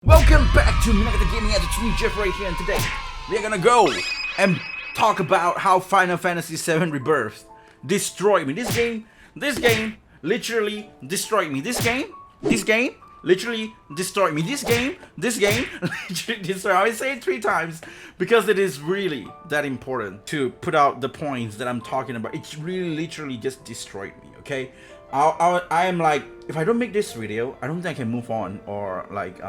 Welcome back to Minute the Gaming. As it's me, Jeff, right here, and today we're gonna go and talk about how Final Fantasy VII Rebirth destroyed me. This game literally destroyed me. This game literally destroyed me. This game literally destroyed me. I say it 3 times because it is really that important to put out the points that I'm talking about. It's really literally just destroyed me, okay? I am like, if I don't make this video, I don't think I can move on or like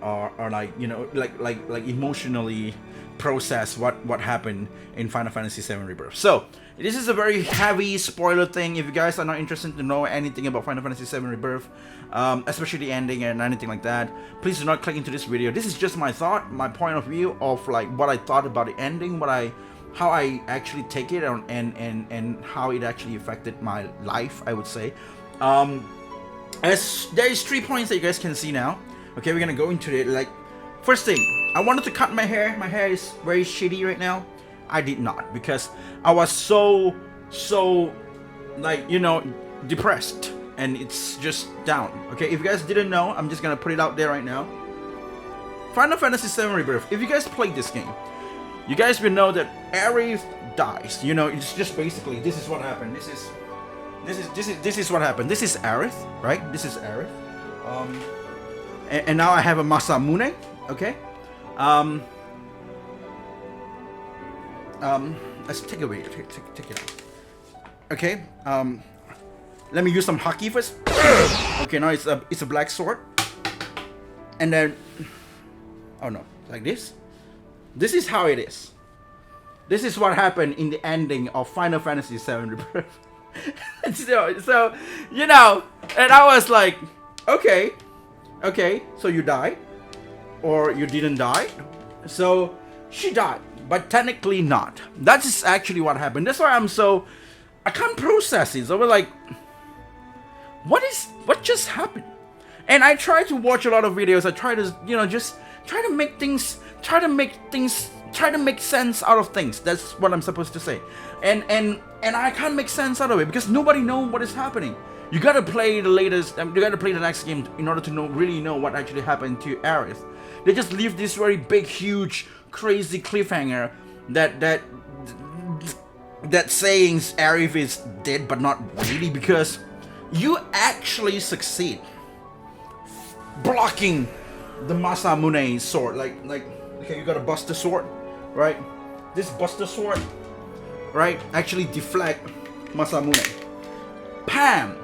or like, you know, like emotionally process what happened in Final Fantasy VII Rebirth. So this is a very heavy spoiler thing. If you guys are not interested to know anything about Final Fantasy VII Rebirth, especially the ending and anything like that, please do not click into this video. This is just my thought, my point of view of like what I thought about the ending, how I actually take it and how it actually affected my life, I would say. As there is 3 points that you guys can see now. Okay, we're gonna go into it. Like, first thing, I wanted to cut my hair. My hair is very shitty right now. I did not, because I was so like, you know, depressed, and it's just down. Okay, if you guys didn't know, I'm just gonna put it out there right now. Final Fantasy VII Rebirth. If you guys played this game, you guys will know that Aerith dies. You know, it's just basically, this is what happened. This is what happened. This is Aerith, right? This is Aerith. And now I have a Masamune, okay? Let's take it away. Take it out. Okay. Let me use some haki first. Okay, now it's a black sword. And then, oh no, like this. This is how it is. This is what happened in the ending of Final Fantasy VII Rebirth. so, you know, and I was like, okay, so you died, or you didn't die. So she died, but technically not. That's actually what happened. That's why I can't process it. So we're like, what just happened? And I try to watch a lot of videos. I try to, you know, just try to make sense out of things. That's what I'm supposed to say. And I can't make sense out of it because nobody knows what is happening. You gotta play the latest. You gotta play the next game in order to really know what actually happened to Aerith. They just leave this very big, huge, crazy cliffhanger that saying Aerith is dead, but not really, because you actually succeed blocking the Masamune sword. Like okay, you gotta bust the sword, right? This buster sword, right, actually deflect Masamune. Pam.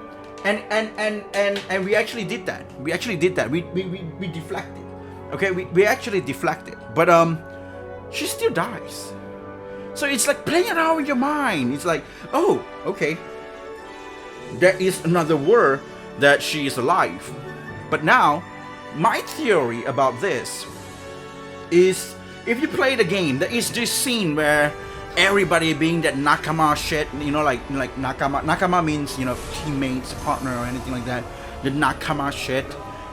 And we actually did that. We deflected. Okay, we actually deflected. But she still dies. So it's like playing around with your mind. It's like, oh, okay, there is another word that she is alive. But now, my theory about this is, if you play the game, there is this scene where everybody being that nakama shit, you know, like nakama means, you know, teammates, partner, or anything like that. The nakama shit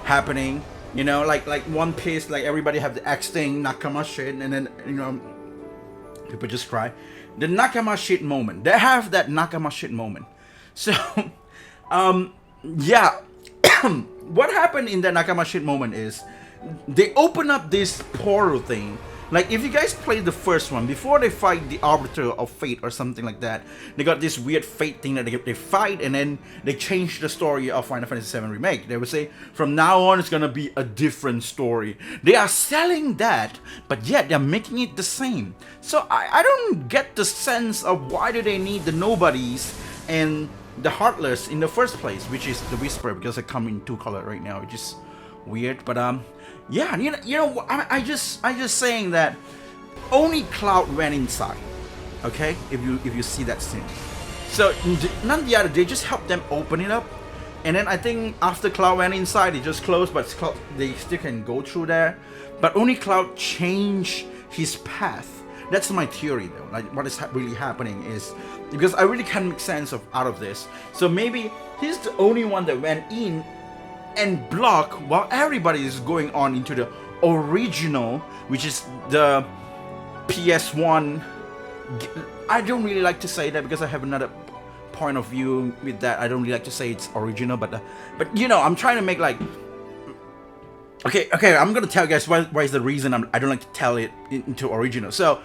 happening, you know, like One Piece, like everybody have the X thing, nakama shit, and then, you know, people just cry. The nakama shit moment. They have that nakama shit moment. So, yeah, what happened in that nakama shit moment is they open up this portal thing. Like, if you guys played the first one, before they fight the Arbiter of Fate or something like that, they got this weird fate thing that they fight, and then they change the story of Final Fantasy VII Remake. They would say, from now on, it's gonna be a different story. They are selling that, but yet they're making it the same. So I don't get the sense of why do they need the nobodies and the Heartless in the first place, which is the Whisper, because they come in 2 color right now, which is weird. But yeah, you know, I just saying that only Cloud went inside. Okay, if you see that scene, so none of the other, they just helped them open it up, and then I think after Cloud went inside, it just closed, but they still can go through there. But only Cloud changed his path. That's my theory, though. Like, what is really happening is, because I really can't make sense out of this. So maybe he's the only one that went in and block while everybody is going on into the original, which is the PS1. I don't really like to say that because I have another point of view with that. I don't really like to say it's original, but you know, I'm trying to make like Okay, I'm gonna tell you guys why is the reason I don't like to tell it into original. So,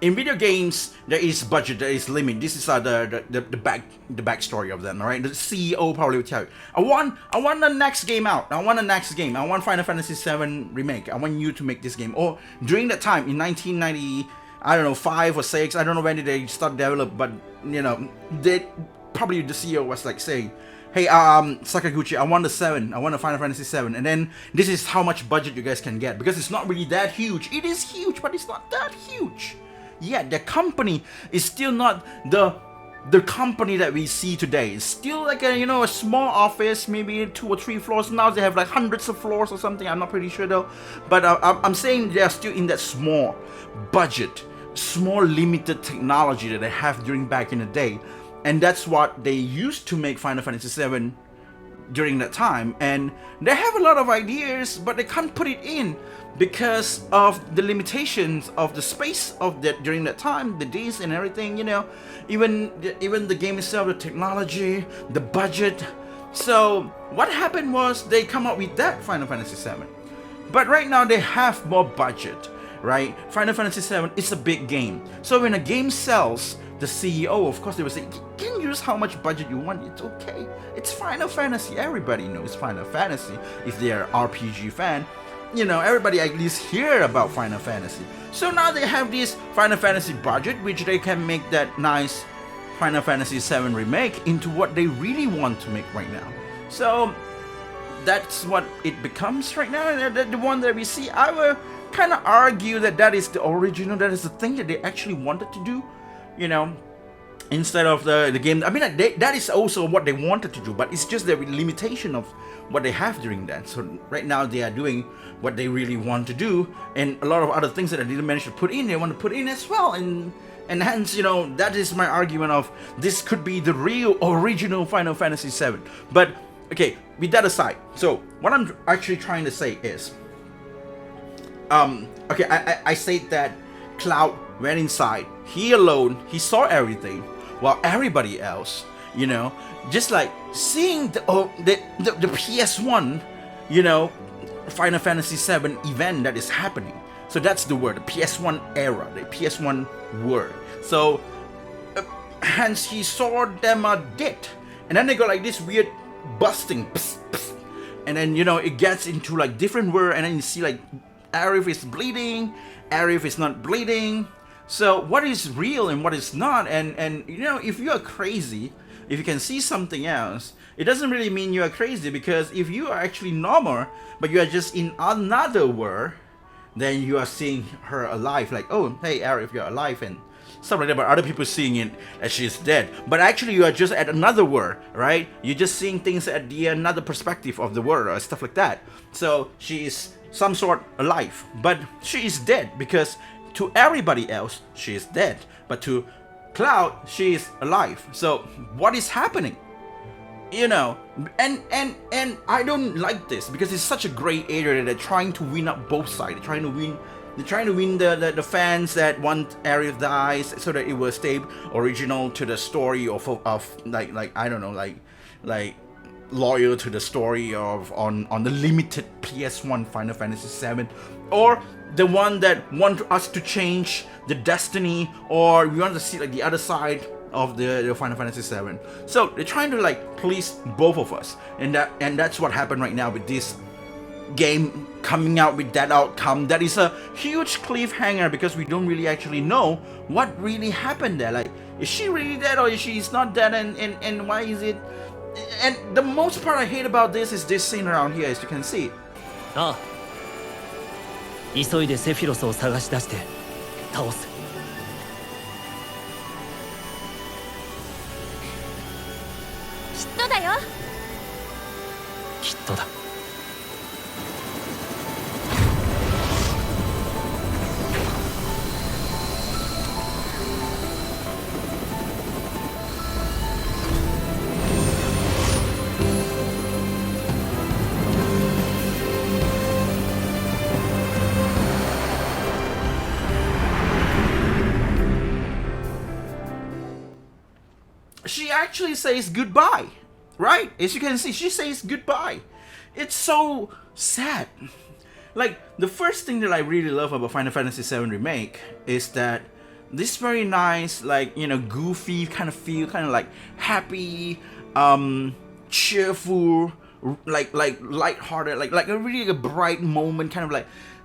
in video games, there is budget, there is limit. This is the backstory of them. All right, the CEO probably will tell you, I want the next game out. I want the next game. I want Final Fantasy VII remake. I want you to make this game. Or during that time in 1990, I don't know, 5 or 6. I don't know when did they start develop, but you know, they probably the CEO was like saying, hey, Sakaguchi, I want the 7. I want the Final Fantasy 7. And then this is how much budget you guys can get. Because it's not really that huge. It is huge, but it's not that huge. Yeah, the company is still not the company that we see today. It's still like a, you know, a small office, maybe 2 or 3 floors. Now they have like hundreds of floors or something. I'm not pretty sure though. But I'm saying they're still in that small budget, small limited technology that they have during back in the day. And that's what they used to make Final Fantasy VII during that time. And they have a lot of ideas, but they can't put it in because of the limitations of the space of that during that time, the days and everything, you know, even the game itself, the technology, the budget. So what happened was they come up with that Final Fantasy VII. But right now they have more budget, right? Final Fantasy VII is a big game. So when a game sells, the CEO, of course, they will say, you can use how much budget you want, it's okay. It's Final Fantasy, everybody knows Final Fantasy. If they're an RPG fan, you know, everybody at least hear about Final Fantasy. So now they have this Final Fantasy budget, which they can make that nice Final Fantasy VII remake into what they really want to make right now. So that's what it becomes right now. The one that we see, I will kind of argue that is the original, that is the thing that they actually wanted to do. You know, instead of the game. I mean, that is also what they wanted to do, but it's just the limitation of what they have during that. So right now they are doing what they really want to do, and a lot of other things that I didn't manage to put in, they want to put in as well. And hence, you know, that is my argument of this could be the real original Final Fantasy VII. But okay, with that aside, so what I'm actually trying to say is, okay, I said that Cloud went inside. He alone, he saw everything, while everybody else, you know, just like seeing the PS1, you know, Final Fantasy VII event that is happening. So that's the word, the PS1 era, the PS1 word. So hence he saw them dead, and then they go like this weird busting, pss, pss, and then, you know, it gets into like different word, and then you see like Arif is bleeding, Arif is not bleeding. So what is real and what is not, and you know, if you are crazy, if you can see something else, it doesn't really mean you are crazy, because if you are actually normal, but you are just in another world, then you are seeing her alive, like, oh, hey, Arif, you're alive, and stuff like that, but other people seeing it as she's dead. But actually you are just at another world, right? You're just seeing things at the another perspective of the world, or stuff like that. So she is some sort alive, but she is dead, because to everybody else, she is dead. But to Cloud, she is alive. So what is happening? You know, and I don't like this, because it's such a gray area that they're trying to win up both sides. They're trying to win the fans that want Arif dies, so that it will stay original to the story of like I don't know, like loyal to the story of on the limited PS1 Final Fantasy VII, or the one that want us to change the destiny, or we want to see like the other side of the Final Fantasy VII. So they're trying to like please both of us, and that's what happened right now with this game coming out with that outcome. That is a huge cliffhanger, because we don't really actually know what really happened there. Like, is she really dead, or is she not dead, and why is it? And the most part I hate about this is this scene around here, as you can see. ああ、急いでセフィロスを探し出して倒す。きっとだよ。きっとだ。She actually says goodbye, right? As you can see, she says goodbye. It's so sad. Like, the first thing that I really love about Final Fantasy VII Remake is that this very nice, like, you know, goofy kind of feel, kind of like happy, cheerful, like lighthearted, like a really a bright moment, kind of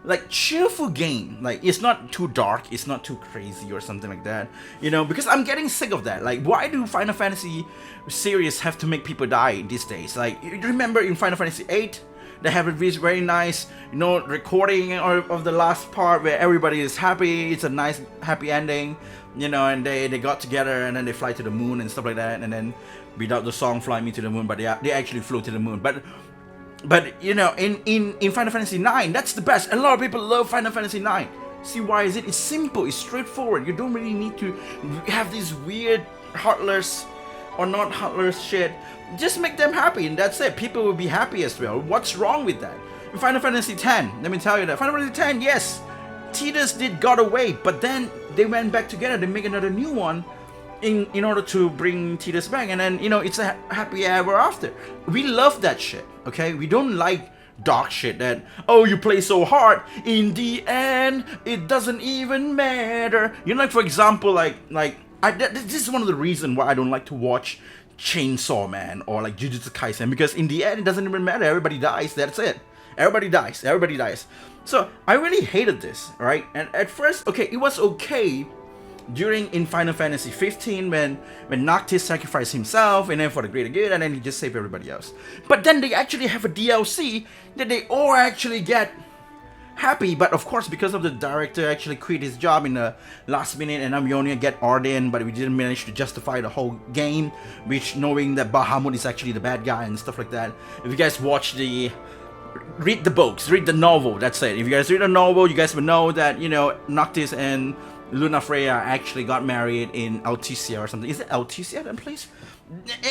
like cheerful game. Like, it's not too dark, it's not too crazy or something like that, you know, because I'm getting sick of that. Like, why do Final Fantasy series have to make people die these days? Like, you remember in Final Fantasy VIII, they have this very nice, you know, recording of the last part where everybody is happy. It's a nice happy ending, you know, and they got together and then they fly to the moon and stuff like that, and then without the song "Fly Me to the Moon," but they actually flew to the moon. But you know, in Final Fantasy IX, that's the best. A lot of people love Final Fantasy IX. See, why is it? It's simple. It's straightforward. You don't really need to have this weird heartless or not heartless shit. Just make them happy, and that's it. People will be happy as well. What's wrong with that? In Final Fantasy X, let me tell you that Final Fantasy X, yes, Tidus got away, but then they went back together. They make another new one in order to bring Tidus back, and then, you know, it's a happy ever after. We love that shit, okay? We don't like dark shit that, oh, you play so hard, in the end it doesn't even matter. You know, like, for example, this is one of the reasons why I don't like to watch Chainsaw Man or like Jujutsu Kaisen, because in the end it doesn't even matter. Everybody dies. That's it. Everybody dies. So I really hated this, right? And at first, okay, it was okay in Final Fantasy 15 when Noctis sacrificed himself and then for the greater good, and then he just saved everybody else. But then they actually have a DLC that they all actually get happy, but of course, because of the director actually quit his job in the last minute, and we only get Arden, but we didn't manage to justify the whole game, which knowing that Bahamut is actually the bad guy and stuff like that. If you guys read the books, read the novel, that's it. If you guys read the novel, you guys will know that, you know, Noctis and Luna Freya actually got married in Alticia or something. Is it Alticia, that place?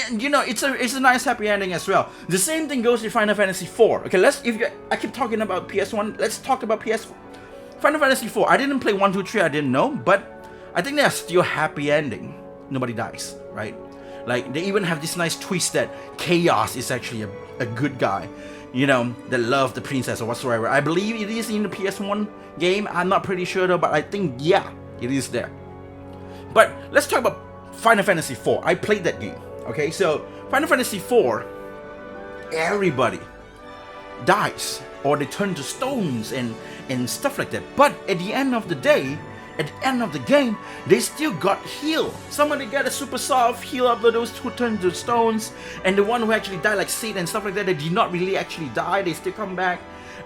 And you know, it's a nice happy ending as well. The same thing goes to Final Fantasy IV. Okay, I keep talking about PS1. Let's talk about Final Fantasy IV. I didn't play 1, 2, 3. I didn't know, but I think they're still happy ending. Nobody dies, right? Like, they even have this nice twist that Chaos is actually a good guy, you know, that loves the princess or whatsoever. I believe it is in the PS1 game. I'm not pretty sure though, but I think, yeah, it is there. But let's talk about Final Fantasy IV. I played that game. Okay, so Final Fantasy IV, everybody dies or they turn to stones and stuff like that. But at the end of the day, at the end of the game, they still got healed. Somebody got a super soft heal up those who turned to stones, and the one who actually died, like Sid and stuff like that, they did not really actually die. They still come back.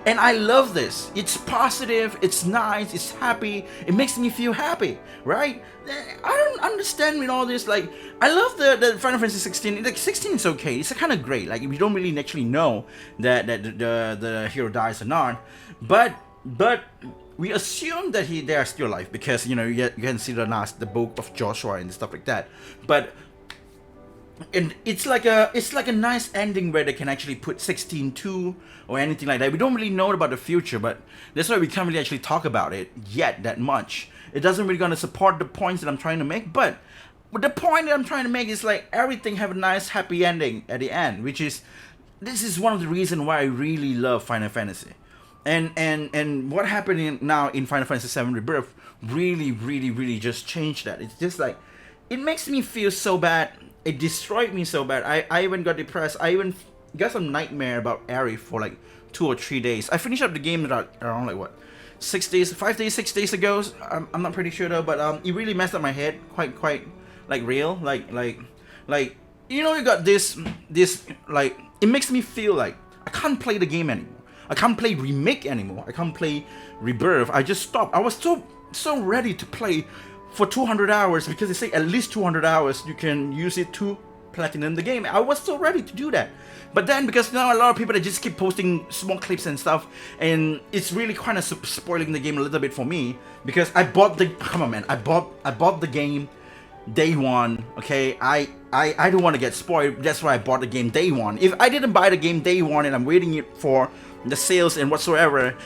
And I love this. It's positive, it's nice, it's happy, it makes me feel happy, right? I don't understand with all this, like, I love the Final Fantasy 16, like, 16 is okay, it's kind of great, like, we don't really actually know that the hero dies or not, but we assume that they are still alive, because, you know, you can see the book of Joshua and stuff like that, but and it's like a nice ending where they can actually put 16-2 or anything like that. We don't really know about the future, but that's why we can't really actually talk about it yet that much. It doesn't really gonna support the points that I'm trying to make, but the point that I'm trying to make is like everything have a nice happy ending at the end, which is, this is one of the reasons why I really love Final Fantasy. And what happened now in Final Fantasy VII Rebirth really just changed that. It's just like, it makes me feel so bad. It destroyed me so bad. I even got depressed. I even got some nightmare about Aerie for like 2 or 3 days. I finished up the game around like what, 6 days ago. I'm not pretty sure though, but it really messed up my head quite like real. Like you know, you got this like, it makes me feel like I can't play the game anymore. I can't play Remake anymore. I can't play Rebirth. I just stopped. I was so ready to play for 200 hours, because they say at least 200 hours you can use it to platinum the game. I was so ready to do that, but then because now a lot of people, they just keep posting small clips and stuff, and it's really kind of spoiling the game a little bit for me, because I bought the I bought the game day one. Okay, I don't want to get spoiled. That's why I bought the game day one. If I didn't buy the game day one and I'm waiting it for the sales and whatsoever,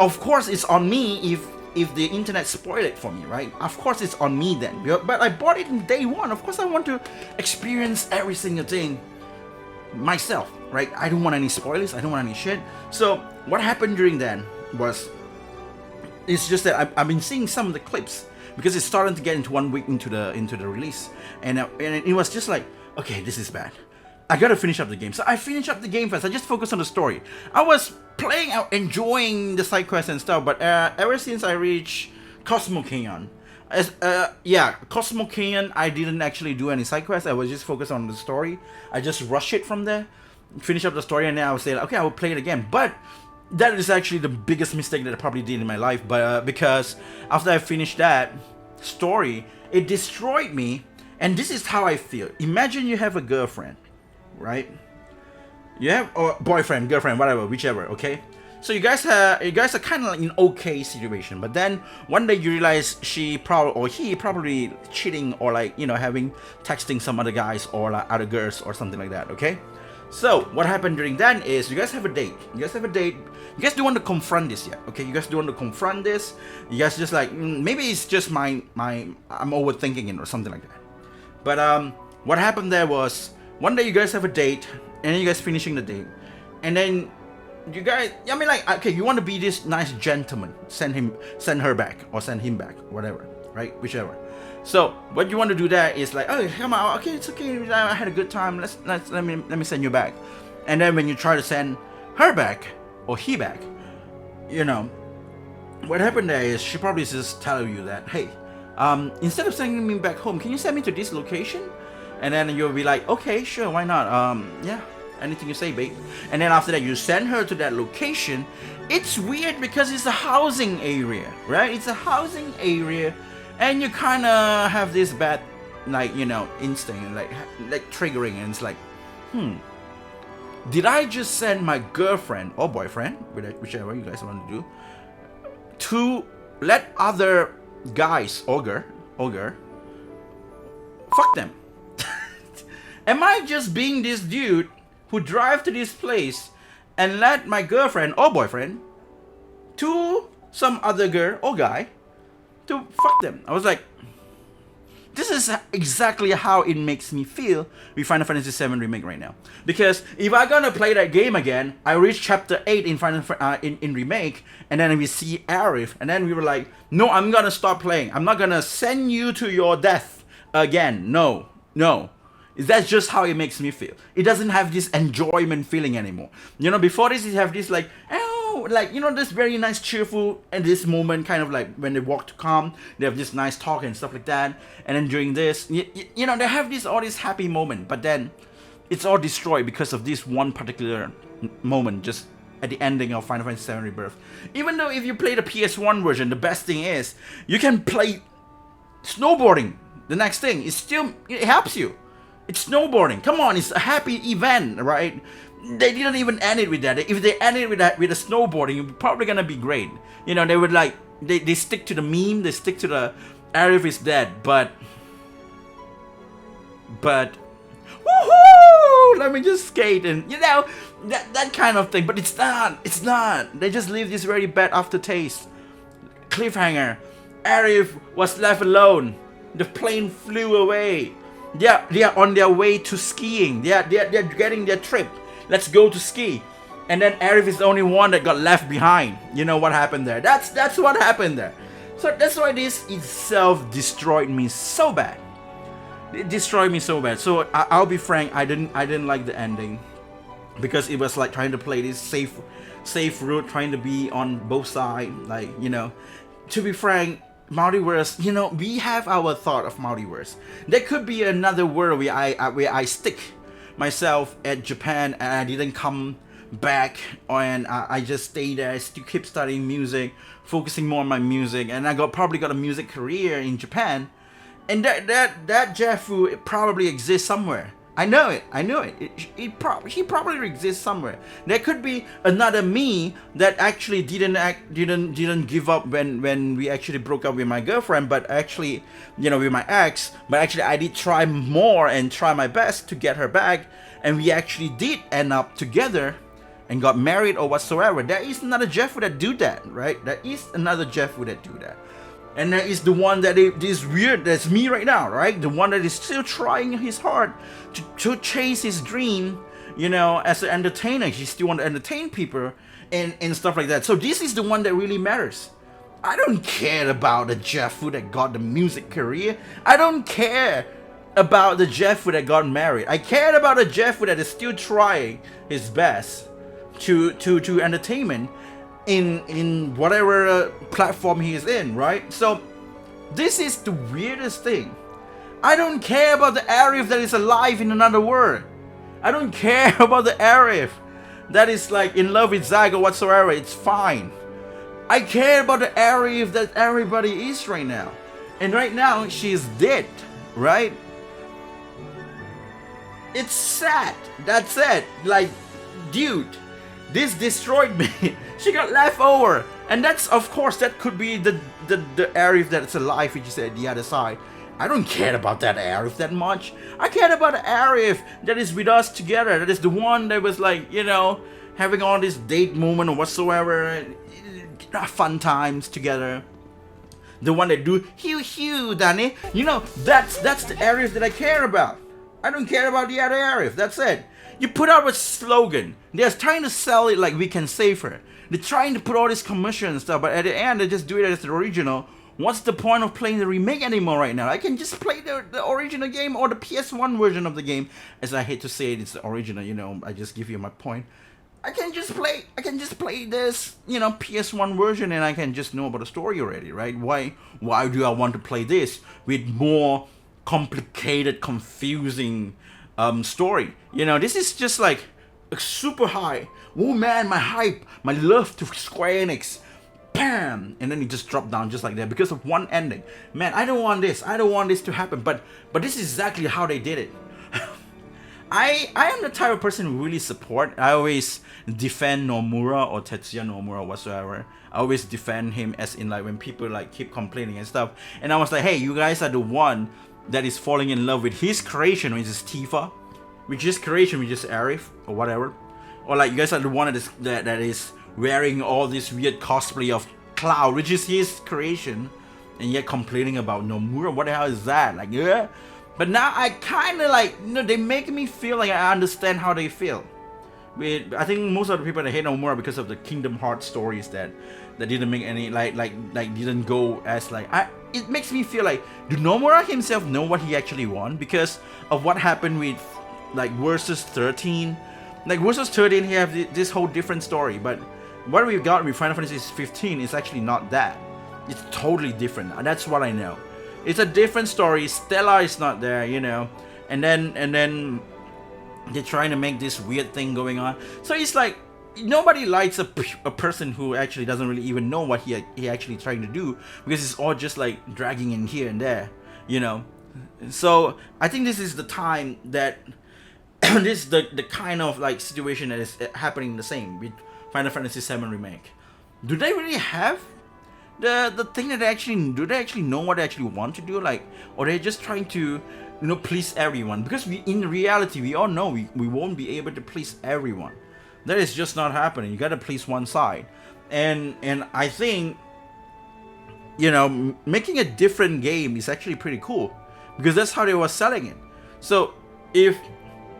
of course it's on me if the internet spoiled it for me, right? Of course it's on me then. But I bought it in day one. Of course I want to experience every single thing myself, right? I don't want any spoilers. I don't want any shit. So what happened during then was, it's just that I've been seeing some of the clips because it's starting to get into 1 week into the release, and it was just like, okay, this is bad. I gotta finish up the game. So I finished up the game first. I just focused on the story. I was playing out, enjoying the side quests and stuff, but ever since I reached Cosmo Canyon, Cosmo Canyon, I didn't actually do any side quests. I was just focused on the story. I just rushed it from there, finish up the story, and then I would say, like, okay, I will play it again. But that is actually the biggest mistake that I probably did in my life. But because after I finished that story, it destroyed me. And this is how I feel. Imagine you have a girlfriend, right? You have, or boyfriend, girlfriend, whatever, whichever. Okay. So you guys are kind of like in okay situation, but then one day you realize he probably cheating, or like, you know, having texting some other guys or like other girls or something like that. Okay. So what happened during then is you guys have a date. You guys don't want to confront this yet. Okay. You guys don't want to confront this. You guys just like, maybe it's just I'm overthinking it or something like that. But what happened there was, one day you guys have a date, and then you guys finishing the date, and then you guys, I mean, like, okay, you want to be this nice gentleman, send her back, or send him back, whatever, right, whichever. So what you want to do there is like, oh, come on, okay, it's okay, I had a good time, let me send you back. And then when you try to send her back or he back, you know, what happened there is she probably just tell you that, hey, instead of sending me back home, can you send me to this location? And then you'll be like, okay, sure, why not? Yeah, anything you say, babe. And then after that, you send her to that location. It's weird because it's a housing area, right? It's a housing area, and you kind of have this bad, like, you know, instinct, like triggering, and it's like, did I just send my girlfriend or boyfriend, whichever you guys want to do, to let other guys or girl fuck them? Am I just being this dude who drive to this place and let my girlfriend or boyfriend to some other girl or guy to fuck them? I was like, this is exactly how it makes me feel with Final Fantasy VII Remake right now. Because if I'm gonna play that game again, I reached chapter 8 in in Remake, and then we see Aerith, and then we were like, no, I'm gonna stop playing. I'm not gonna send you to your death again. No. That's just how it makes me feel. It doesn't have this enjoyment feeling anymore. You know, before this, it have this like, oh, like, you know, this very nice, cheerful, and this moment, kind of like when they walk to calm, they have this nice talk and stuff like that. And then during this, you know, they have all this happy moment, but then it's all destroyed because of this one particular moment, just at the ending of Final Fantasy VII Rebirth. Even though if you play the PS1 version, the best thing is you can play snowboarding. The next thing is still, it helps you. It's snowboarding. Come on, it's a happy event, right? They didn't even end it with that. If they ended with that, with the snowboarding, it's probably gonna be great. You know, they would like, they stick to the meme, they stick to the Aerith is dead, but woohoo! Let me just skate, and you know, that kind of thing. But it's not. They just leave this very bad aftertaste. Cliffhanger. Aerith was left alone. The plane flew away. They are on their way to skiing. They're getting their trip. Let's go to ski. And then Aerith is the only one that got left behind. You know what happened there? That's what happened there. So that's why this itself destroyed me so bad. It destroyed me so bad. So I'll be frank, I didn't like the ending, because it was like trying to play this safe route, trying to be on both sides. Like, you know, to be frank, multiverse, you know, we have our thought of multiverse. There could be another world where I stick myself at Japan and I didn't come back, and I just stay there. I still keep studying music, focusing more on my music, and I probably got a music career in Japan. And that Jeffu, it probably exists somewhere. I know it. He probably exists somewhere. There could be another me that actually didn't give up when we actually broke up with my girlfriend, but actually, you know, with my ex. But actually, I did try more and try my best to get her back, and we actually did end up together and got married or whatsoever. There is another Jeffu that do that, right? There is another Jeffu that do that. And there is the one that is weird, that's me right now, right? The one that is still trying his hard to chase his dream, You know, as an entertainer, she still want to entertain people and stuff like that. So this is the one that really matters. I don't care about the Jeff who that got the music career. I don't care about the Jeff who that got married. I cared about the Jeff who that is still trying his best to entertainment in whatever platform he is in, right? So this is the weirdest thing. I don't care about the Arif that is alive in another world. I don't care about the Arif that is like in love with Zag or whatsoever. It's fine. I care about the Arif that everybody is right now. And right now, she's dead, right? It's sad. That's it. Like, dude, this destroyed me. She got left over. And that's, of course, that could be the Arif that's alive, which is at the other side. I don't care about that Arif that much. I care about the Arif that is with us together. That is the one that was like, you know, having all this date moment or whatsoever. Fun times together. The one that do Hugh, Danny. You know, that's the Arif that I care about. I don't care about the other Arif. That's it. You put out a slogan. They're trying to sell it like we can save her. They're trying to put all this commercial and stuff, but at the end they just do it as the original. What's the point of playing the remake anymore right now? I can just play the original game or the PS1 version of the game. As I hate to say it, it's the original, you know, I just give you my point. I can just play this, you know, PS1 version and I can just know about the story already, right? Why do I want to play this with more complicated, confusing story? You know, this is just like a super high. Oh man, my hype, my love to Square Enix. Bam! And then it just dropped down just like that because of one ending. Man, I don't want this. I don't want this to happen. But this is exactly how they did it. I am the type of person who really support. I always defend Nomura or Tetsuya Nomura whatsoever. I always defend him as in like when people like keep complaining and stuff. And I was like, hey, you guys are the one that is falling in love with his creation, which is Tifa, which is creation, which is Arif or whatever. Or like you guys are the one that is wearing all this weird cosplay of Cloud, which is his creation, and yet complaining about Nomura. What the hell is that? Like, yeah. But now I kind of like, you know, they make me feel like I understand how they feel. I think most of the people that hate Nomura because of the Kingdom Hearts stories that didn't make any like didn't go as like it makes me feel like, do Nomura himself know what he actually won because of what happened with like Versus 13? Like Versus 13, he have this whole different story, but what we got with Final Fantasy 15 is actually not that. It's totally different. That's what I know. It's a different story. Stella is not there, you know, and then they're trying to make this weird thing going on. So it's like nobody likes a person who actually doesn't really even know what he actually trying to do, because it's all just like dragging in here and there, you know. So I think this is the time that this is the kind of like situation that is happening the same with Final Fantasy VII Remake. Do they really have the thing that do they actually know what they actually want to do, like, or they're just trying to, you know, please everyone? Because in reality we all know we won't be able to please everyone. That is just not happening. You gotta please one side, and I think, you know, making a different game is actually pretty cool because that's how they were selling it. So if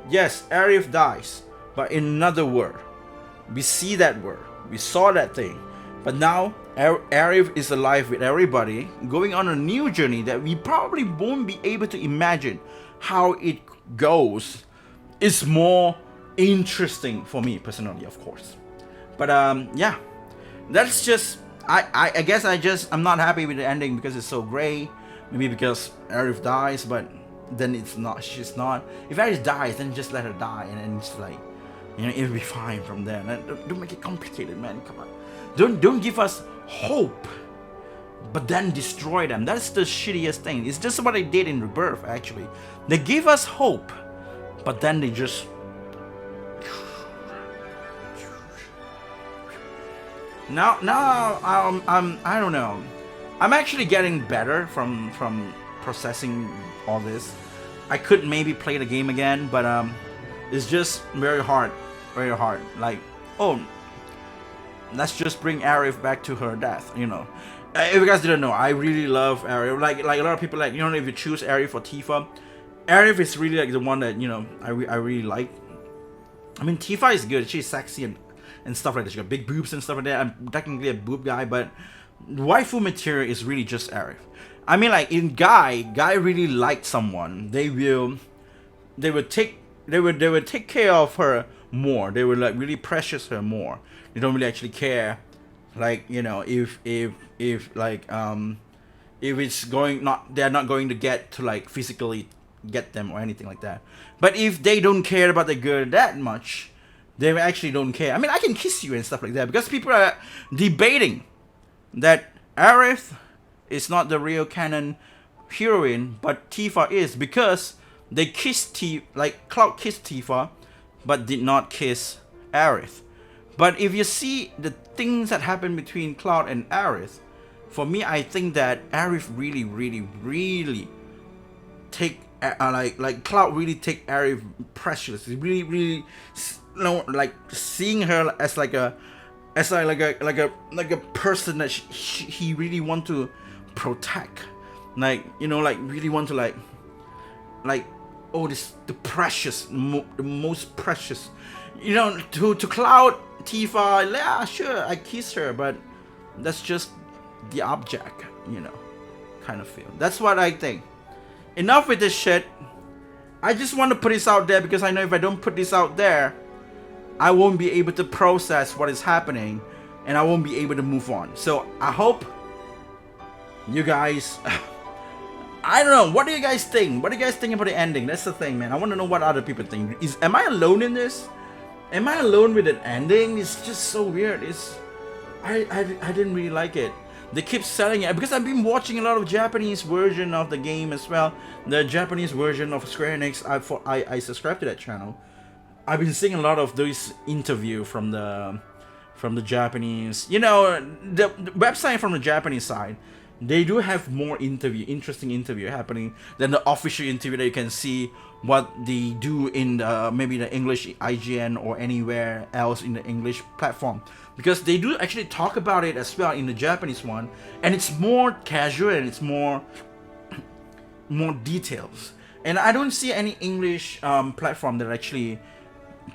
yes, Arif dies, but in another world, we see that world, we saw that thing. But now Arif is alive with everybody, going on a new journey that we probably won't be able to imagine how it goes. It's more interesting for me personally, of course. But yeah, that's just I guess I'm not happy with the ending because it's so gray. Maybe because Arif dies, but then she's not. If Arif dies, then just let her die, and then it's like, you know, it'll be fine from there. Don't make it complicated, man. Come on. Don't give us hope, but then destroy them. That's the shittiest thing. It's just what they did in Rebirth, actually. They give us hope, but then they just... Now I don't know. I'm actually getting better from processing all this. I could maybe play the game again, but it's just very hard. Like, oh, let's just bring Arif back to her death, you know. If you guys didn't know, I really love Arif. Like a lot of people, like, you know, if you choose Arif or Tifa, Arif is really like the one that, you know, I really like. I mean, Tifa is good. She's sexy and stuff like that. She got big boobs and stuff like that. I'm technically a boob guy, but waifu material is really just Aerith. I mean, like in Guy really liked someone. They would take care of her more. They would like really precious her more. They don't really actually care, like, you know, if it's going not, they're not going to get to like physically get them or anything like that. But if they don't care about the girl that much, they actually don't care. I mean, I can kiss you and stuff like that, because people are debating that Aerith is not the real canon heroine, but Tifa is, because they kissed Cloud kissed Tifa, but did not kiss Aerith. But if you see the things that happen between Cloud and Aerith, for me, I think that Aerith really take like Cloud really take Aerith precious. Really, like seeing her as like a person that he really want to protect, like, you know, like really want to like oh, this the precious, the most precious, you know, to Cloud, Tifa, yeah, sure, I kiss her, but that's just the object, you know, kind of feel. That's what I think. Enough with this shit. I just want to put this out there, because I know if I don't put this out there, I won't be able to process what is happening, and I won't be able to move on. So I hope you guys I don't know, what do you guys think? What do you guys think about the ending? That's the thing, man. I want to know what other people think. Am I alone in this? Am I alone with an ending? It's just so weird. I didn't really like it. They keep selling it, because I've been watching a lot of Japanese version of the game as well. The Japanese version of Square Enix. I subscribe to that channel. I've been seeing a lot of those interview from the Japanese. You know, the website from the Japanese side. They do have more interesting interview happening than the official interview that you can see what they do in maybe the English IGN or anywhere else in the English platform, because they do actually talk about it as well in the Japanese one, and it's more casual and it's more details. And I don't see any English platform that are actually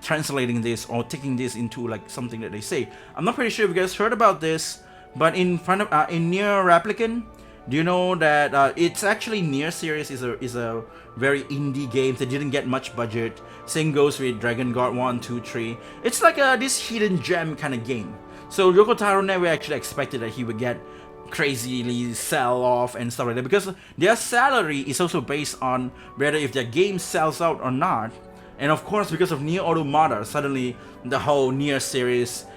translating this or taking this into like something that they say. I'm not pretty sure if you guys heard about this. But in Nier Replicant, do you know that it's actually Nier series is a very indie game. They didn't get much budget. Same goes with Dragon Guard 1, 2, 3. It's like this hidden gem kind of game. So Yoko Taro never actually expected that he would get crazily sell off and stuff like that, because their salary is also based on whether if their game sells out or not. And of course, because of Nier Automata, suddenly the whole Nier series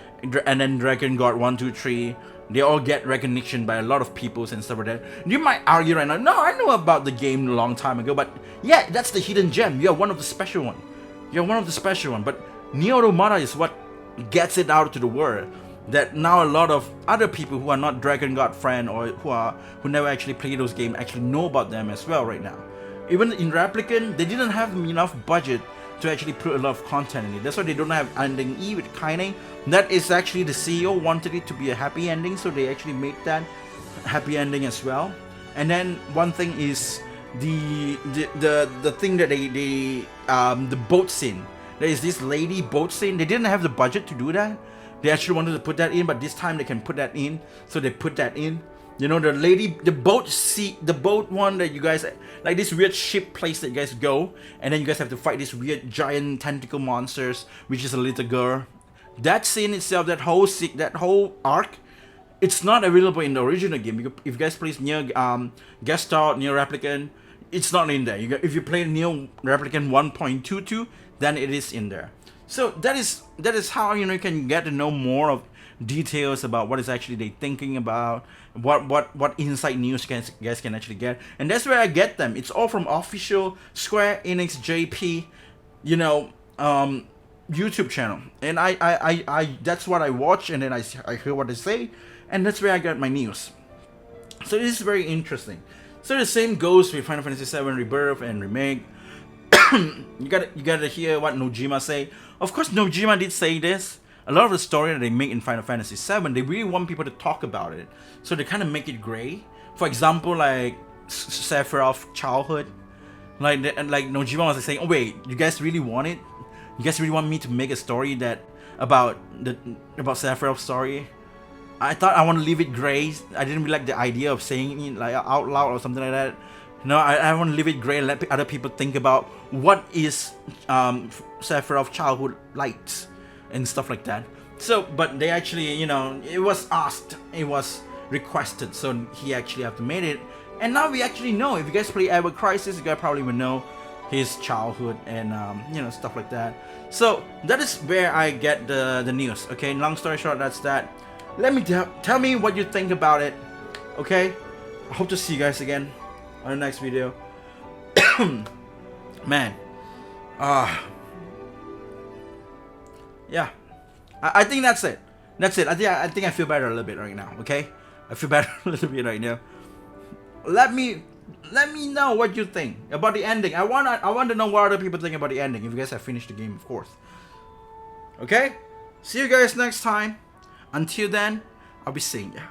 and then Dragon Guard 1, 2, 3, they all get recognition by a lot of people and stuff like that. You might argue right now, no, I know about the game a long time ago, but yeah, that's the hidden gem. You're one of the special one. You're one of the special one. But Nier Automata is what gets it out to the world. That now a lot of other people who are not Dragon Guard fan or who never actually play those games actually know about them as well right now. Even in Replicant, they didn't have enough budget to actually put a lot of content in it. That's why they don't have ending E with Kaine. That is actually the CEO wanted it to be a happy ending, so they actually made that happy ending as well. And then one thing is the thing that the boat scene. There is this lady boat scene. They didn't have the budget to do that. They actually wanted to put that in, but this time they can put that in, so they put that in. You know, the boat one that you guys, like this weird ship place that you guys go, and then you guys have to fight this weird giant tentacle monsters, which is a little girl. That scene itself, that whole arc, it's not available in the original game. If you guys play Nier Gestalt, Nier Replicant, it's not in there. If you play Nier Replicant 1.22, then it is in there. So that is how, you know, you can get to know more of details about what is actually they thinking about, what inside news you guys can actually get, and that's where I get them. It's all from official Square Enix JP, you know, YouTube channel, and I that's what I watch, and then I hear what they say, and that's where I get my news. So this is very interesting. So the same goes with Final Fantasy VII Rebirth and Remake. you gotta hear what Nojima say. Of course, Nojima did say this. A lot of the story that they make in Final Fantasy VII, they really want people to talk about it. So they kind of make it gray. For example, like Sephiroth's childhood. Like Nojima was saying, oh wait, you guys really want it? You guys really want me to make a story that about Sephiroth's story? I thought I want to leave it gray. I didn't really like the idea of saying it like out loud or something like that. No, I want to leave it gray and let other people think about what is Sephiroth's childhood likes and stuff like that. So, but they actually, you know, it was asked, it was requested, so he actually have to make it. And now we actually know. If you guys play Ever Crisis, you guys probably will know his childhood and you know, stuff like that. So that is where I get the news. Okay, long story short, that's that. Let me tell me what you think about it. Okay, I hope to see you guys again on the next video. Man, yeah, I think that's it. That's it. I think I feel better a little bit right now. Okay, I feel better a little bit right now. Let me know what you think about the ending. I want to know what other people think about the ending. If you guys have finished the game, of course. Okay, see you guys next time. Until then, I'll be seeing ya.